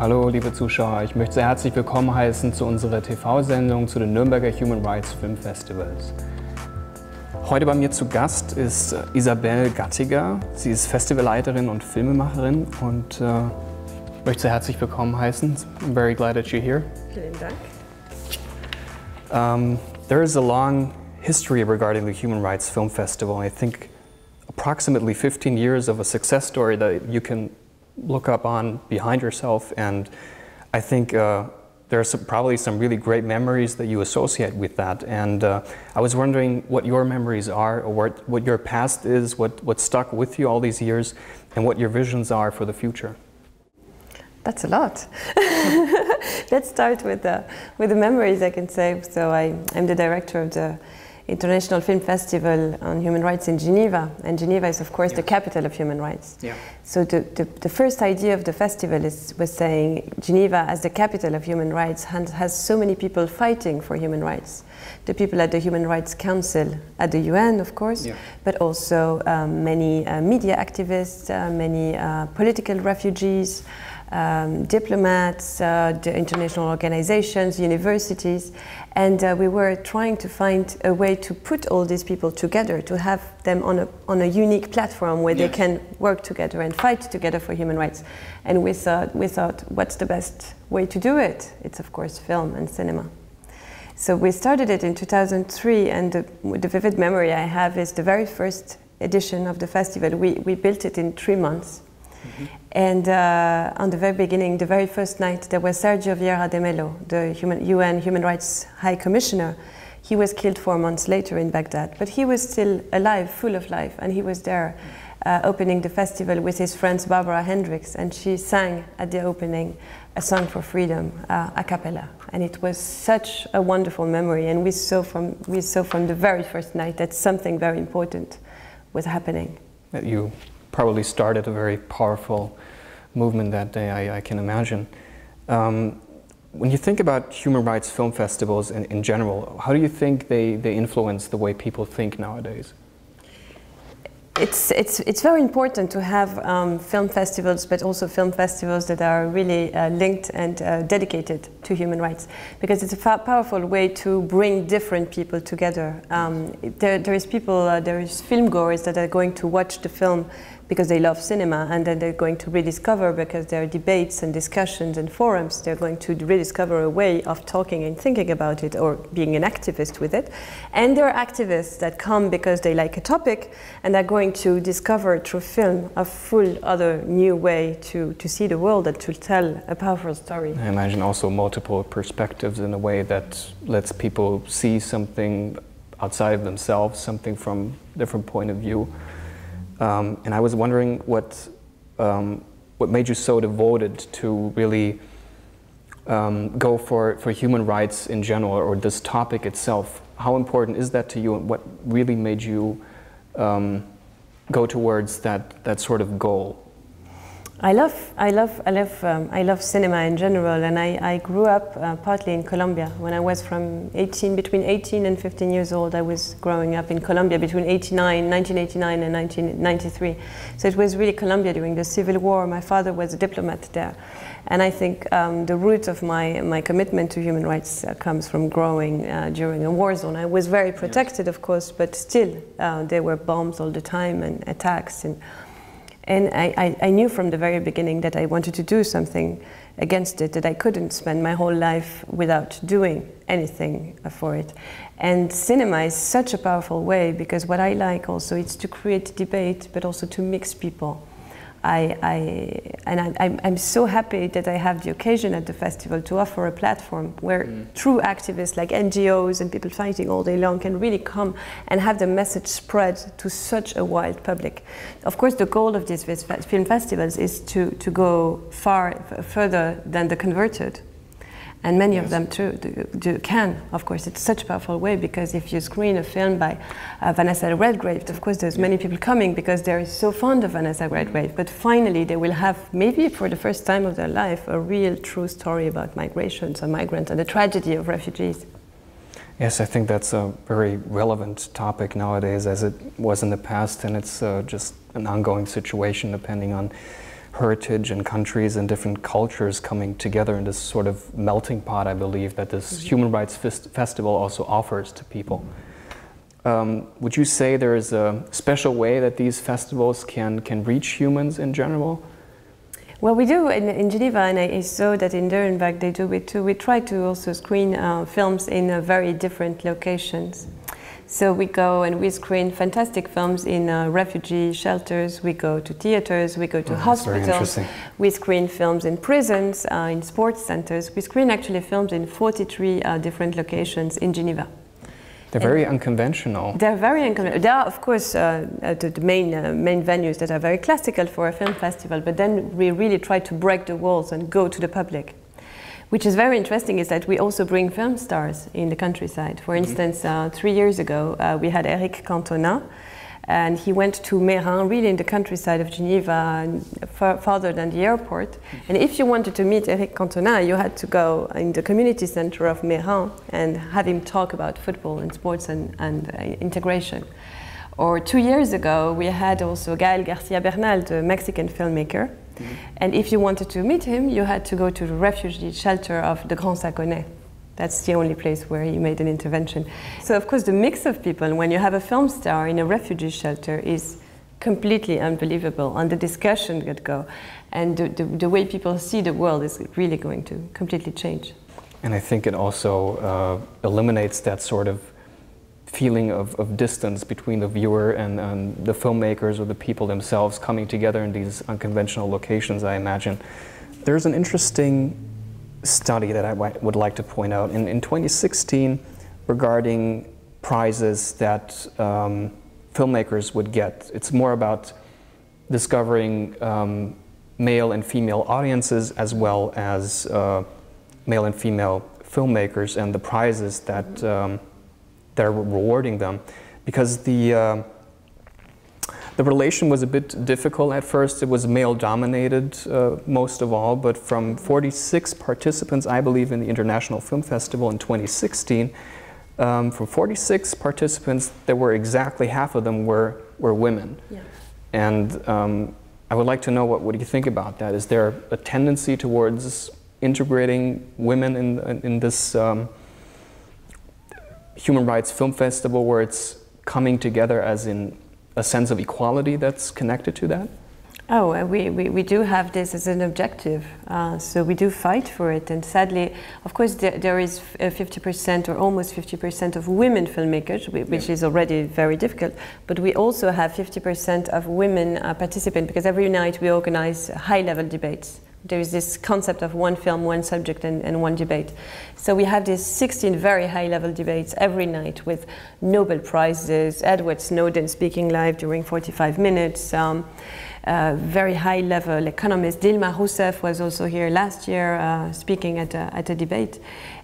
Hallo liebe Zuschauer, ich möchte sehr herzlich willkommen heißen zu unserer TV-Sendung zu den Nürnberger Human Rights Film Festivals. Heute bei mir zu Gast ist Isabelle Gattiker. Sie ist Festivalleiterin und Filmemacherin und möchte sehr herzlich willkommen heißen. I'm very glad that you're here. Vielen Um, Dank. there is a long history regarding the Human Rights Film Festival. I think approximately 15 years of a success story that you can look up on behind yourself, and I think there are probably some really great memories that you associate with that, and I was wondering what your memories are, or what your past is, what stuck with you all these years, and what your visions are for the future. That's a lot. Let's start with the memories, I can say. So I'm the director of the International Film Festival on Human Rights in Geneva, and Geneva is of course the capital of human rights. Yeah. So the first idea of the festival was saying Geneva as the capital of human rights has so many people fighting for human rights. The people at the Human Rights Council at the UN, of course, yeah, but also many media activists, many political refugees, diplomats, the international organizations, universities, and we were trying to find a way to put all these people together, to have them on a unique platform where, yes, they can work together and fight together for human rights. And we thought, what's the best way to do it? It's of course film and cinema. So we started it in 2003, and the vivid memory I have is the very first edition of the festival. We built it in 3 months. Mm-hmm. And on the very beginning, the very first night, there was Sergio Vieira de Mello, the UN Human Rights High Commissioner. He was killed 4 months later in Baghdad, but he was still alive, full of life, and he was there opening the festival with his friend Barbara Hendricks, and she sang at the opening a song for freedom, a cappella. And it was such a wonderful memory, and we saw from the very first night that something very important was happening. That you probably started a very powerful movement that day, I can imagine. When you think about human rights film festivals in general, how do you think they influence the way people think nowadays? It's very important to have film festivals, but also film festivals that are really linked and dedicated to human rights, because it's a powerful way to bring different people together. There is film goers that are going to watch the film because they love cinema, and then they're going to rediscover, because there are debates and discussions and forums, they're going to rediscover a way of talking and thinking about it, or being an activist with it. And there are activists that come because they like a topic, and are going to discover through film a full other new way to see the world and to tell a powerful story. I imagine also multiple perspectives in a way that lets people see something outside of themselves, something from a different point of view. And I was wondering what made you so devoted to really go for human rights in general, or this topic itself. How important is that to you, and what really made you go towards that sort of goal? I love cinema in general, and I grew up partly in Colombia. When I was between 18 and 15 years old, I was growing up in Colombia between 1989 and 1993. So it was really Colombia during the Civil War. My father was a diplomat there. And I think the root of my commitment to human rights comes from growing during a war zone. I was very protected, of course, but still there were bombs all the time and attacks. And I knew from the very beginning that I wanted to do something against it, that I couldn't spend my whole life without doing anything for it. And cinema is such a powerful way, because what I like also is to create debate, but also to mix people. I'm so happy that I have the occasion at the festival to offer a platform where true activists like NGOs and people fighting all day long can really come and have the message spread to such a wide public. Of course, the goal of these film festivals is to go further than the converted. And many of them can, of course. It's such a powerful way, because if you screen a film by Vanessa Redgrave, of course there's many people coming because they're so fond of Vanessa Redgrave, but finally they will have, maybe for the first time of their life, a real true story about migrations and migrants and the tragedy of refugees. Yes, I think that's a very relevant topic nowadays, as it was in the past, and it's just an ongoing situation depending on heritage and countries and different cultures coming together in this sort of melting pot, I believe, that this Human Rights Festival also offers to people. Would you say there is a special way that these festivals can reach humans in general? Well, we do in Geneva, and I saw that in Nuremberg they do it too. We try to also screen films in very different locations. So we go and we screen fantastic films in refugee shelters, we go to theaters, we go to hospitals, we screen films in prisons, in sports centers. We screen actually films in 43 different locations in Geneva. They're very unconventional. They're very unconventional. There are, of course, the main venues that are very classical for a film festival, but then we really try to break the walls and go to the public. Which is very interesting is that we also bring film stars in the countryside. For instance, 3 years ago, we had Eric Cantona, and he went to Rahmen, really in the countryside of Geneva, farther than the airport. And if you wanted to meet Eric Cantona, you had to go in the community center of Rahmen and have him talk about football and sports and integration. Or 2 years ago, we had also Gael Garcia Bernal, the Mexican filmmaker. And if you wanted to meet him, you had to go to the refugee shelter of the Grand Saconnet. That's the only place where he made an intervention. So of course the mix of people, when you have a film star in a refugee shelter, is completely unbelievable, and the discussions that go. And the way people see the world is really going to completely change. And I think it also eliminates that sort of feeling of distance between the viewer and the filmmakers or the people themselves coming together in these unconventional locations, I imagine. There's an interesting study that I would like to point out. In 2016, regarding prizes that filmmakers would get, it's more about discovering male and female audiences as well as male and female filmmakers and the prizes that they're rewarding them, because the relation was a bit difficult at first. It was male-dominated most of all, but from 46 participants, I believe, in the International Film Festival in 2016, from 46 participants, there were exactly half of them were women. Yeah. And I would like to know what do you think about that? Is there a tendency towards integrating women in this Human Rights Film Festival, where it's coming together as in a sense of equality that's connected to that? Oh, we do have this as an objective, so we do fight for it, and sadly, of course, there is 50% or almost 50% of women filmmakers, which is already very difficult, but we also have 50% of women participant, because every night we organize high-level debates. There is this concept of one film, one subject, and one debate. So we have these 16 very high-level debates every night with Nobel Prizes, Edward Snowden speaking live during 45 minutes, very high-level economist. Dilma Rousseff was also here last year speaking at a debate.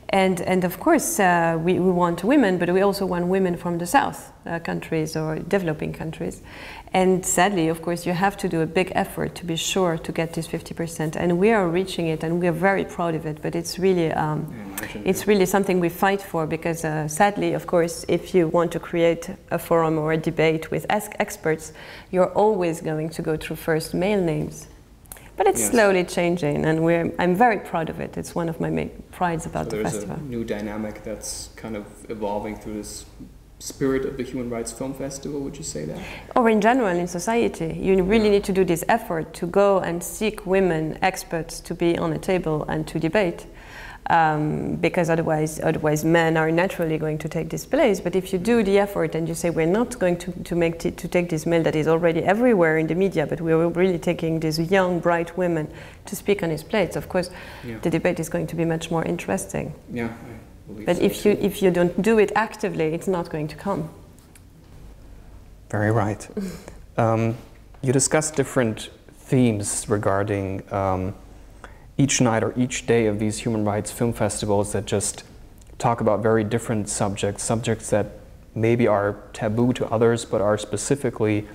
And of course, we want women, but we also want women from the South countries or developing countries. And sadly, of course, you have to do a big effort to be sure to get this 50%. And we are reaching it, and we are very proud of it. But it's really something we fight for, because sadly, of course, if you want to create a forum or a debate with experts, you're always going to go through first male names. But it's slowly changing, and I'm very proud of it. It's one of my main prides about the festival. There's a new dynamic that's kind of evolving through this spirit of the Human Rights Film Festival, would you say that? Or in general in society. You really need to do this effort to go and seek women experts to be on a table and to debate. Because otherwise men are naturally going to take this place. But if you do the effort and you say we're not going to take this male that is already everywhere in the media, but we're really taking these young, bright women to speak on his place, of course, the debate is going to be much more interesting. Yeah, I believe but so if you don't do it actively, it's not going to come. Very right. You discussed different themes regarding each night or each day of these human rights film festivals that just talk about very different subjects that maybe are taboo to others but are specifically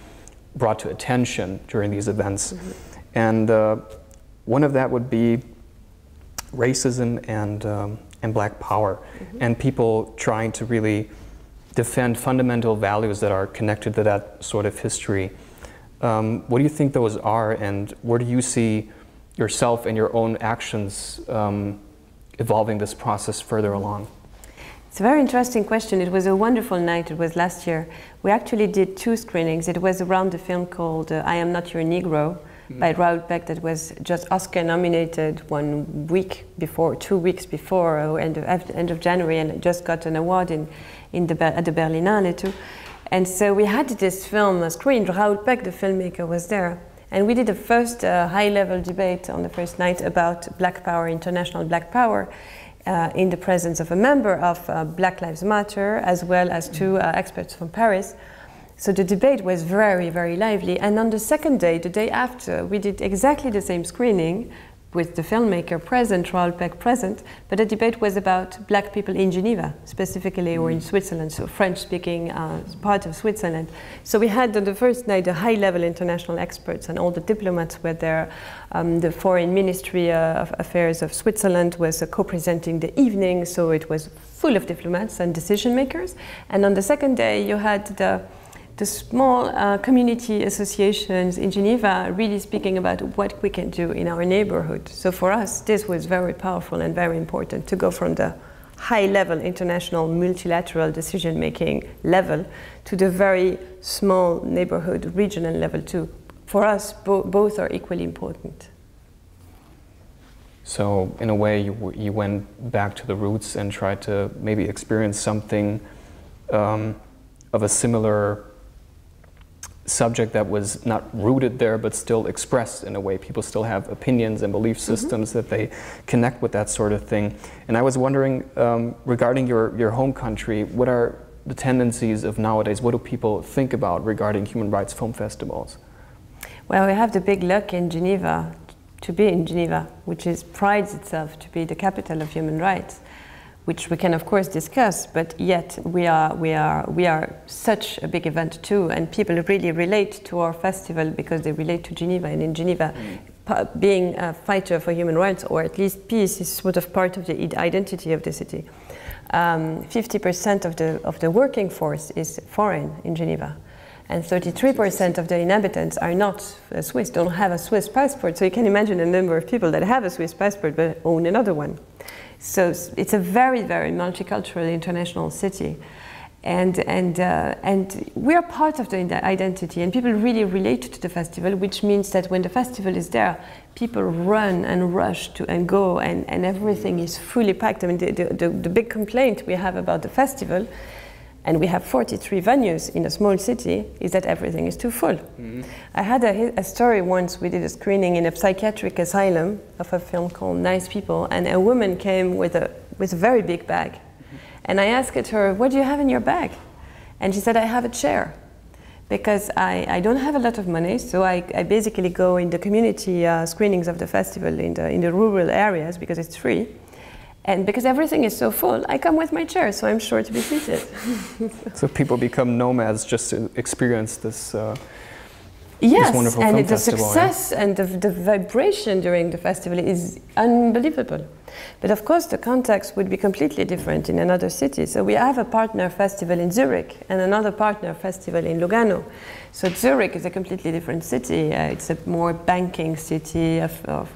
brought to attention during these events. And one of that would be racism and black power, and people trying to really defend fundamental values that are connected to that sort of history. What do you think those are, and where do you see yourself and your own actions evolving this process further along? It's a very interesting question. It was a wonderful night. It was last year. We actually did 2 screenings. It was around the film called I Am Not Your Negro by Raoul Peck, that was just Oscar nominated 1 week before, 2 weeks before, end of January, and it just got an award at the Berlinale too. And so we had this film screened. Raoul Peck, the filmmaker, was there. And we did a first high-level debate on the first night about Black Power, international Black Power, in the presence of a member of Black Lives Matter, as well as 2 experts from Paris. So the debate was very, very lively. And on the second day, the day after, we did exactly the same screening with the filmmaker present, Raoul Peck present, but the debate was about Black people in Geneva, specifically, or in Switzerland, so French-speaking part of Switzerland. So we had on the first night the high-level international experts, and all the diplomats were there. The Foreign Ministry of Affairs of Switzerland was co-presenting the evening, so it was full of diplomats and decision makers. And on the second day, you had the small community associations in Geneva really speaking about what we can do in our neighborhood. So for us, this was very powerful and very important to go from the high-level international multilateral decision-making level to the very small neighborhood regional level too. For us, both are equally important. So in a way, you went back to the roots and tried to maybe experience something of a similar subject that was not rooted there, but still expressed in a way. People still have opinions and belief systems that they connect with that sort of thing. And I was wondering, regarding your home country, what are the tendencies of nowadays? What do people think about regarding human rights film festivals? Well, we have the big luck in Geneva, to be in Geneva, which prides itself to be the capital of human rights, which we can of course discuss, but yet we are such a big event too, and people really relate to our festival because they relate to Geneva, and in Geneva, being a fighter for human rights, or at least peace, is sort of part of the identity of the city. 50% of the working force is foreign in Geneva, and 33% of the inhabitants are not Swiss, don't have a Swiss passport, so you can imagine the number of people that have a Swiss passport but own another one. So it's a very, very multicultural international city, and we are part of the identity, and people really relate to the festival, which means that when the festival is there, people run and rush to and go, and everything is fully packed. I mean, the big complaint we have about the festival, and we have 43 venues in a small city, is that everything is too full. Mm-hmm. I had a story once. We did a screening in a psychiatric asylum of a film called Nice People, and a woman came with a very big bag. Mm-hmm. And I asked her, what do you have in your bag? And she said, I have a chair, because I don't have a lot of money, so I basically go in the community screenings of the festival in the rural areas, because it's free. And because everything is so full, I come with my chair, so I'm sure to be seated. So people become nomads just to experience this, yes, this wonderful film festival. Yes, and the success and the vibration during the festival is unbelievable. But of course, the context would be completely different in another city. So we have a partner festival in Zurich and another partner festival in Lugano. So Zurich is a completely different city. It's a more banking city of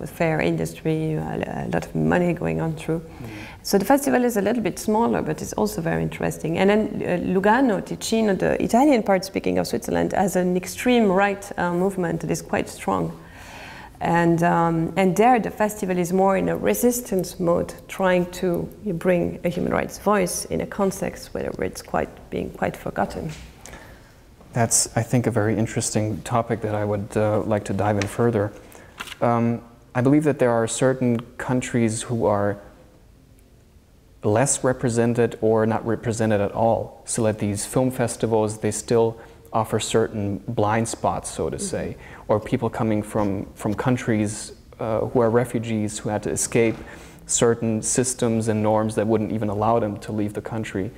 fair industry, a lot of money going on through. Mm-hmm. So the festival is a little bit smaller, but it's also very interesting. And then Lugano, Ticino, the Italian part, speaking of Switzerland, has an extreme right movement that is quite strong. And there the festival is more in a resistance mode, trying to bring a human rights voice in a context where it's being quite forgotten. That's, I think, a very interesting topic that I would like to dive in further. I believe that there are certain countries who are less represented or not represented at all. So at these film festivals, they still offer certain blind spots, so to say, or people coming from countries who are refugees who had to escape certain systems and norms that wouldn't even allow them to leave the country.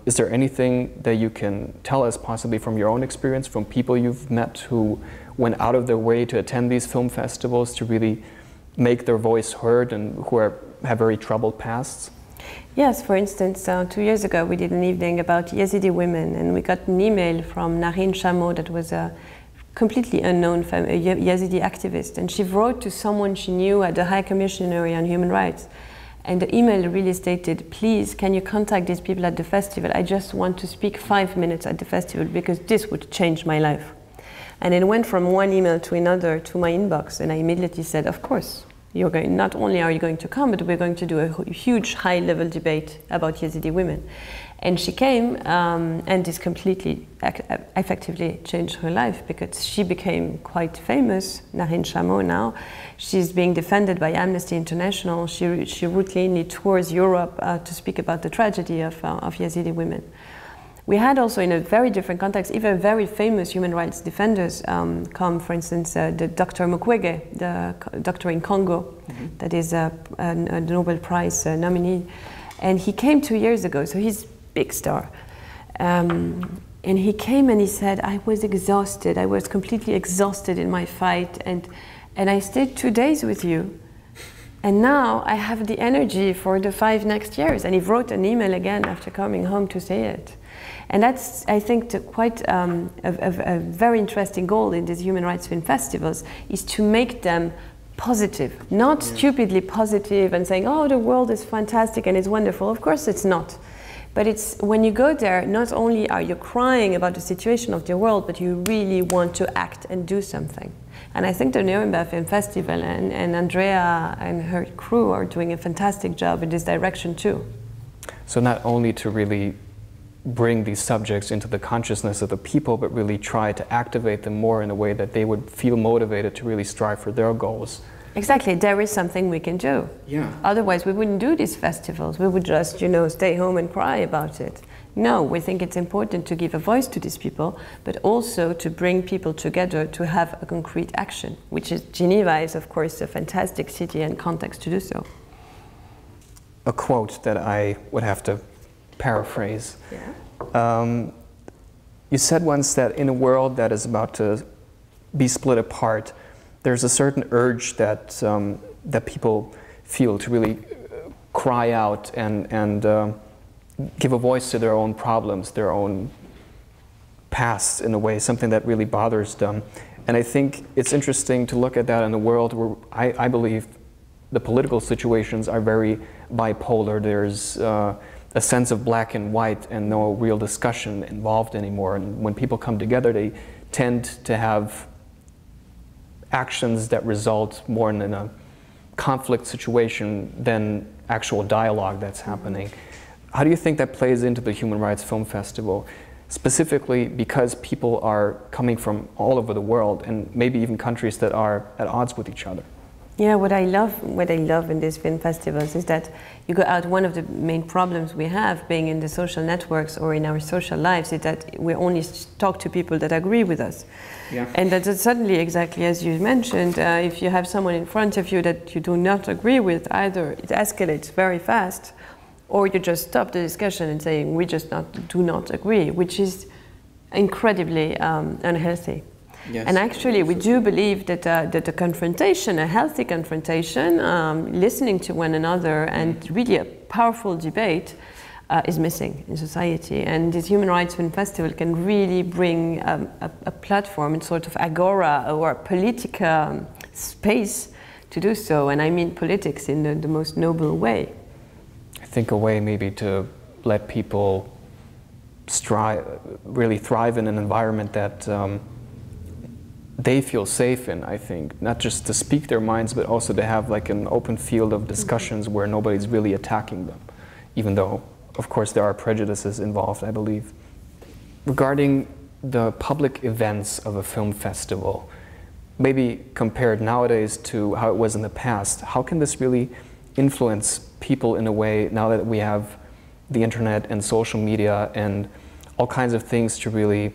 Is there anything that you can tell us, possibly from your own experience, from people you've met who went out of their way to attend these film festivals to really make their voice heard and who have very troubled pasts? Yes, for instance, 2 years ago we did an evening about Yazidi women, and we got an email from Narine Chameau, that was a completely unknown Yazidi activist, and she wrote to someone she knew at the High Commissionary on Human Rights. And the email really stated, please, can you contact these people at the festival? I just want to speak 5 minutes at the festival because this would change my life. And it went from one email to another to my inbox, and I immediately said, of course, you're going, not only are you going to come, but we're going to do a huge high-level debate about Yazidi women. And she came, and this completely, effectively changed her life because she became quite famous, Narin Chameau now. She's being defended by Amnesty International. She routinely tours Europe to speak about the tragedy of Yazidi women. We had also, in a very different context, even very famous human rights defenders come, for instance, the Dr. Mukwege, the doctor in Congo, that is a Nobel Prize nominee. And he came 2 years ago, so he's a big star. And he came and he said, I was exhausted. I was completely exhausted in my fight. And I stayed 2 days with you. And now I have the energy for the 5 next years. And he wrote an email again after coming home to say it. And that's, I think, quite a very interesting goal in these human rights film festivals, is to make them positive, not stupidly positive and saying, oh, the world is fantastic and it's wonderful. Of course it's not. But it's when you go there, not only are you crying about the situation of the world, but you really want to act and do something. And I think the Nuremberg Film Festival and Andrea and her crew are doing a fantastic job in this direction too. So not only to really bring these subjects into the consciousness of the people, but really try to activate them more in a way that they would feel motivated to really strive for their goals. Exactly, there is something we can do. Yeah. Otherwise we wouldn't do these festivals. We would just, you know, stay home and cry about it. No, we think it's important to give a voice to these people, but also to bring people together to have a concrete action, which is, Geneva is of course a fantastic city and context to do so. A quote that I would have to paraphrase. Yeah. You said once that in a world that is about to be split apart, there's a certain urge that that people feel to really cry out and give a voice to their own problems, their own past in a way, something that really bothers them. And I think it's interesting to look at that in a world where I believe the political situations are very bipolar. There's a sense of black and white and no real discussion involved anymore. And when people come together, they tend to have actions that result more in a conflict situation than actual dialogue that's happening. How do you think that plays into the Human Rights Film Festival? Specifically because people are coming from all over the world and maybe even countries that are at odds with each other. Yeah, what I love in these film festivals is that you go out, one of the main problems we have being in the social networks or in our social lives is that we only talk to people that agree with us. Yeah. And that suddenly, exactly as you mentioned, if you have someone in front of you that you do not agree with, either it escalates very fast, or you just stop the discussion and saying, we just do not agree, which is incredibly unhealthy. Yes. And actually, we do believe that that the confrontation, a healthy confrontation, listening to one another, and really a powerful debate is missing in society. And this Human Rights Film Festival can really bring a platform, and sort of agora or political space to do so. And I mean politics in the most noble way. I think a way maybe to let people really thrive in an environment that they feel safe in, I think. Not just to speak their minds, but also to have like an open field of discussions where nobody's really attacking them, even though, of course, there are prejudices involved, I believe. Regarding the public events of a film festival, maybe compared nowadays to how it was in the past, how can this really influence people in a way now that we have the internet and social media and all kinds of things to really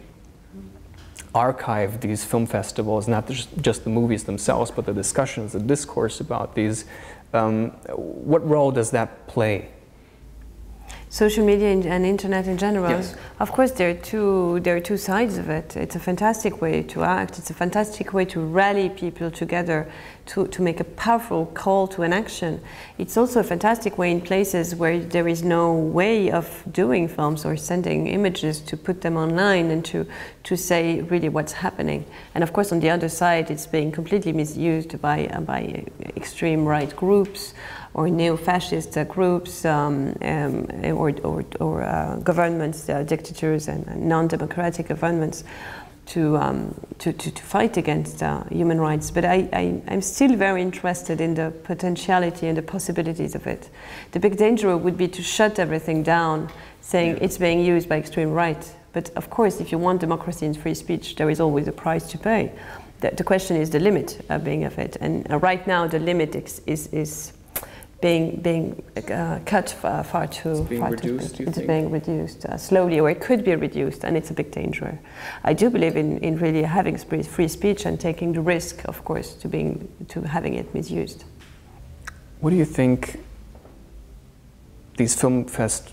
archive these film festivals, not just the movies themselves, but the discussions, the discourse about these. What role does that play? social media and internet in general. Yes. Of course, there are two sides of it. It's a fantastic way to act. It's a fantastic way to rally people together to make a powerful call to an action. It's also a fantastic way in places where there is no way of doing films or sending images to put them online and to say really what's happening. And of course, on the other side, it's being completely misused by extreme right groups or neo-fascist groups or governments, dictators and non-democratic governments to fight against human rights. But I'm still very interested in the potentiality and the possibilities of it. The big danger would be to shut everything down, saying it's being used by extreme right. But of course, if you want democracy and free speech, there is always a price to pay. The question is the limit being of it. And right now, the limit is being cut far too reduced. It's being reduced slowly, or it could be reduced, and it's a big danger. I do believe in really having free speech and taking the risk, of course, to having it misused. What do you think these film festivals,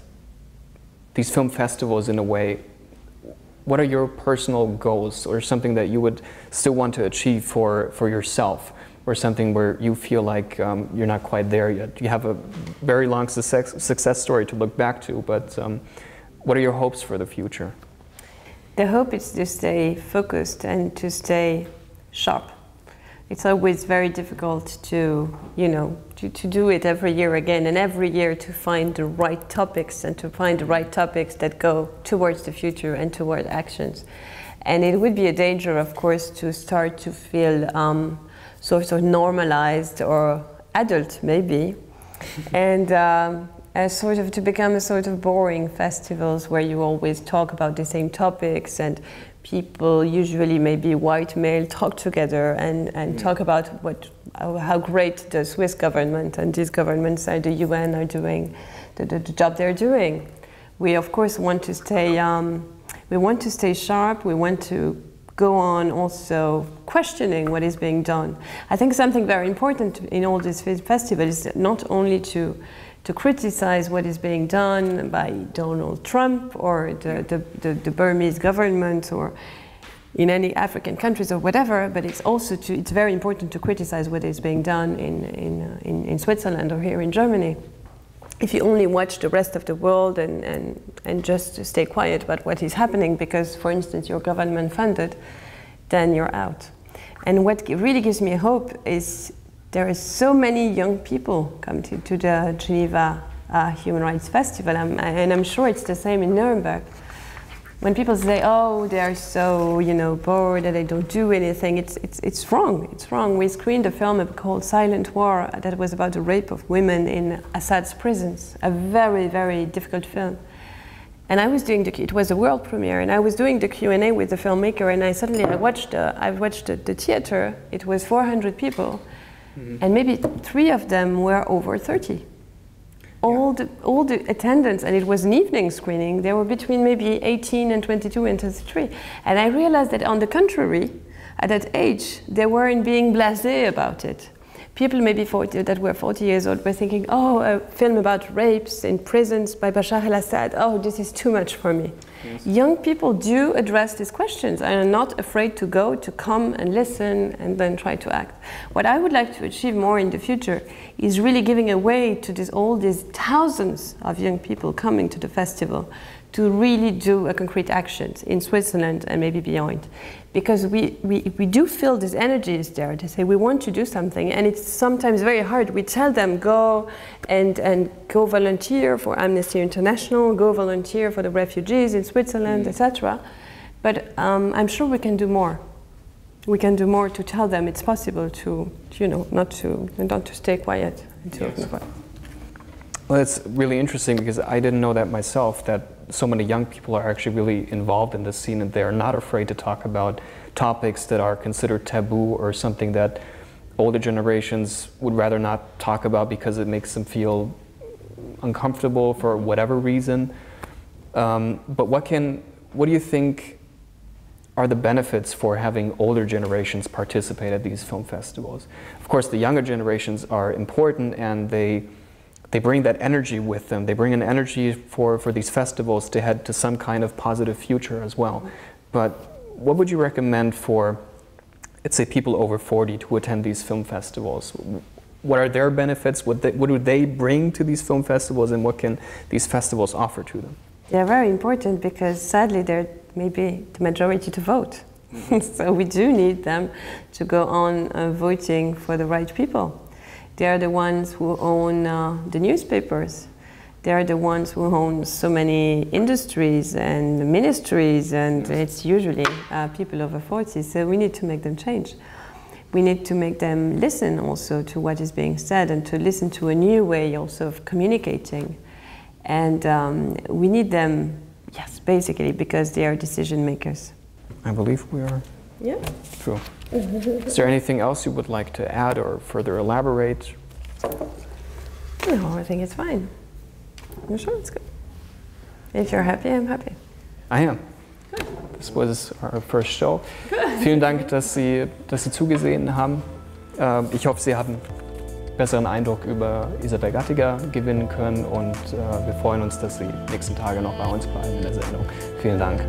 in a way, what are your personal goals, or something that you would still want to achieve for yourself? Or something where you feel like you're not quite there yet? You have a very long success story to look back to, but what are your hopes for the future? The hope is to stay focused and to stay sharp. It's always very difficult to do it every year again, and every year to find the right topics and to find the right topics that go towards the future and toward actions. And it would be a danger, of course, to start to feel sort of normalized or adult maybe, and sort of to become a sort of boring festivals where you always talk about the same topics, and people, usually maybe white male, talk together and talk about how great the Swiss government and these governments and the UN are doing, the job they're doing. We of course want to stay sharp. We want to go on also questioning what is being done. I think something very important in all these festivals is not only to criticize what is being done by Donald Trump or the Burmese government or in any African countries or whatever, but it's also it's very important to criticize what is being done in Switzerland or here in Germany. If you only watch the rest of the world and just stay quiet about what is happening because, for instance, your government funded, then you're out. And what really gives me hope is there are so many young people come to the Geneva Human Rights Festival, and I'm sure it's the same in Nuremberg. When people say, oh, they are so, bored and they don't do anything, it's wrong. It's wrong. We screened a film called Silent War that was about the rape of women in Assad's prisons, a very, very difficult film. And I was doing it was a world premiere, and I was doing the Q&A with the filmmaker, and I watched the theater. It was 400 people, and maybe 3 of them were over 30. All the attendants, and it was an evening screening, they were between maybe 18 and 22 and 23. And I realized that on the contrary, at that age, they weren't being blasé about it. People maybe that were 40 years old were thinking, oh, a film about rapes in prisons by Bashar al-Assad, oh, this is too much for me. Yes. Young people do address these questions and are not afraid to come and listen and then try to act. What I would like to achieve more in the future is really giving a way to all these thousands of young people coming to the festival to really do a concrete actions in Switzerland and maybe beyond. Because we do feel this energy is there to say we want to do something, and it's sometimes very hard. We tell them go and go volunteer for Amnesty International, go volunteer for the refugees in Switzerland, etc. But I'm sure we can do more. We can do more to tell them it's possible to, not to stay quiet. Yes. Well, it's really interesting because I didn't know that myself, that so many young people are actually really involved in this scene, and they are not afraid to talk about topics that are considered taboo or something that older generations would rather not talk about because it makes them feel uncomfortable for whatever reason. But what do you think are the benefits for having older generations participate at these film festivals? Of course, the younger generations are important, and they they bring that energy with them. They bring an energy for these festivals to head to some kind of positive future as well. But what would you recommend for, let's say, people over 40 to attend these film festivals? What are their benefits? What do they bring to these film festivals, and what can these festivals offer to them? They're very important because sadly they're maybe the majority to vote. So we do need them to go on voting for the right people. They are the ones who own the newspapers. They are the ones who own so many industries and ministries, and it's usually people over 40, so we need to make them change. We need to make them listen also to what is being said and to listen to a new way also of communicating. And we need them, yes, basically, because they are decision makers. I believe we are. Yeah. True. Is there anything else you would like to add or further elaborate? No, I think it's fine. I'm sure it's good. If you're happy, I'm happy. I am. Good. This was our first show. Good. Vielen Dank, dass Sie zugesehen haben. Ich hoffe, Sie haben einen besseren Eindruck über Isabelle Gattiker gewinnen können, und wir freuen uns, dass Sie die nächsten Tage noch bei uns bleiben in der Sendung. Vielen Dank.